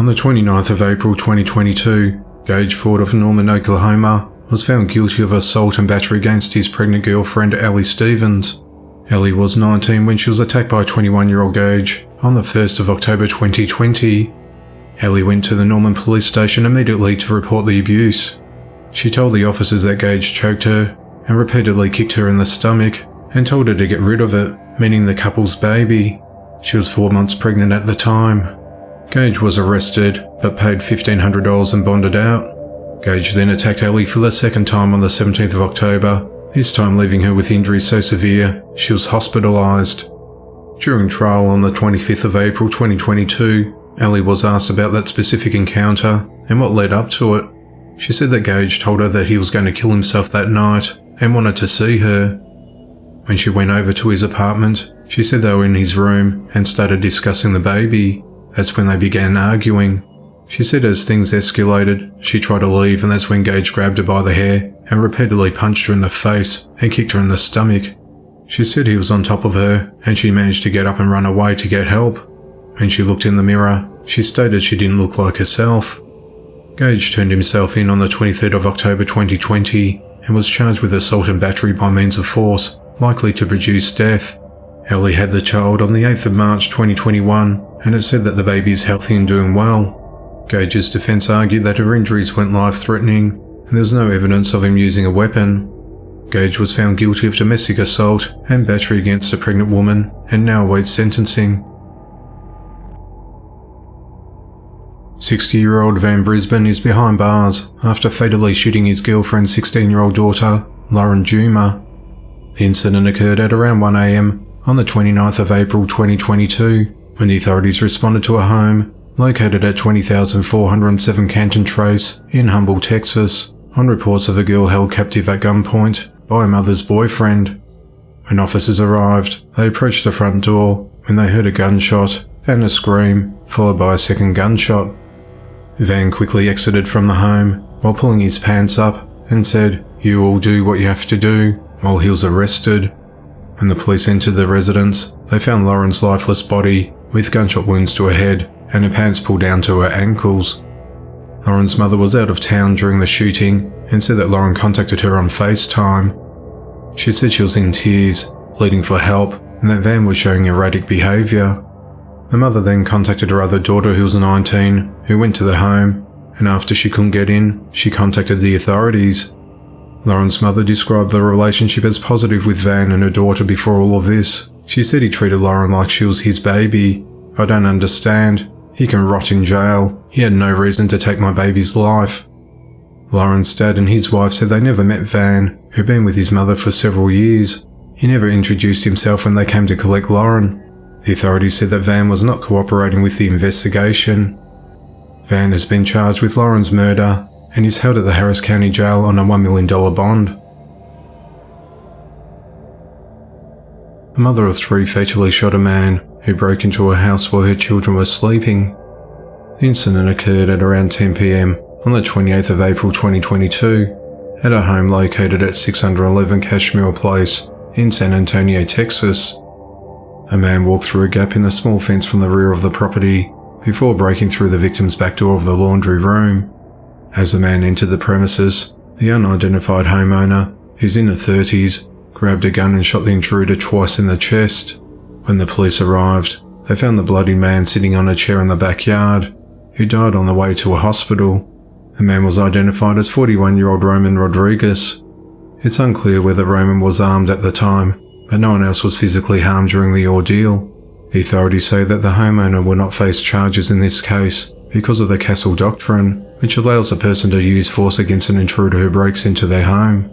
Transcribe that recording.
On the 29th of April 2022, Gage Ford of Norman, Oklahoma, was found guilty of assault and battery against his pregnant girlfriend Ellie Stevens. Ellie was 19 when she was attacked by 21-year-old Gage on the 1st of October 2020. Ellie went to the Norman police station immediately to report the abuse. She told the officers that Gage choked her and repeatedly kicked her in the stomach and told her to get rid of it, meaning the couple's baby. She was 4 months pregnant at the time. Gage was arrested but paid $1,500 and bonded out. Gage then attacked Ellie for the second time on the 17th of October, this time leaving her with injuries so severe she was hospitalised. During trial on the 25th of April 2022, Ellie was asked about that specific encounter and what led up to it. She said that Gage told her that he was going to kill himself that night and wanted to see her. When she went over to his apartment, she said they were in his room and started discussing the baby. That's when they began arguing. She said as things escalated, she tried to leave, and that's when Gage grabbed her by the hair and repeatedly punched her in the face and kicked her in the stomach. She said he was on top of her and she managed to get up and run away to get help. When she looked in the mirror, she stated she didn't look like herself. Gage turned himself in on the 23rd of October 2020 and was charged with assault and battery by means of force, likely to produce death. Ellie had the child on the 8th of March 2021, and it said that the baby is healthy and doing well. Gage's defense argued that her injuries weren't life-threatening, and there's no evidence of him using a weapon. Gage was found guilty of domestic assault and battery against a pregnant woman, and now awaits sentencing. 60-year-old Van Brisbane is behind bars after fatally shooting his girlfriend's 16-year-old daughter, Lauren Juma. The incident occurred at around 1 a.m. on the 29th of April 2022, when the authorities responded to a home located at 20,407 Canton Trace in Humble, Texas, on reports of a girl held captive at gunpoint by a mother's boyfriend. When officers arrived, they approached the front door when they heard a gunshot and a scream, followed by a second gunshot. Van quickly exited from the home while pulling his pants up and said, "You will do what you have to do," while he was arrested. When the police entered the residence, they found Lauren's lifeless body with gunshot wounds to her head and her pants pulled down to her ankles. Lauren's mother was out of town during the shooting and said that Lauren contacted her on FaceTime. She said she was in tears, pleading for help, and that Van was showing erratic behaviour. The mother then contacted her other daughter, who was 19, who went to the home, and after she couldn't get in, she contacted the authorities. Lauren's mother described the relationship as positive with Van and her daughter before all of this. She said he treated Lauren like she was his baby. "I don't understand. He can rot in jail. He had no reason to take my baby's life." Lauren's dad and his wife said they never met Van, who'd been with his mother for several years. He never introduced himself when they came to collect Lauren. The authorities said that Van was not cooperating with the investigation. Van has been charged with Lauren's murder and is held at the Harris County Jail on a $1 million bond. A mother of 3 fatally shot a man who broke into a house while her children were sleeping. The incident occurred at around 10 p.m. on the 28th of April 2022 at a home located at 611 Cashmere Place in San Antonio, Texas. A man walked through a gap in the small fence from the rear of the property before breaking through the victim's back door of the laundry room. As the man entered the premises, the unidentified homeowner, who's in her 30s, grabbed a gun and shot the intruder twice in the chest. When the police arrived, they found the bloody man sitting on a chair in the backyard, who died on the way to a hospital. The man was identified as 41-year-old Roman Rodriguez. It's unclear whether Roman was armed at the time, but no one else was physically harmed during the ordeal. The authorities say that the homeowner will not face charges in this case because of the Castle Doctrine, which allows a person to use force against an intruder who breaks into their home.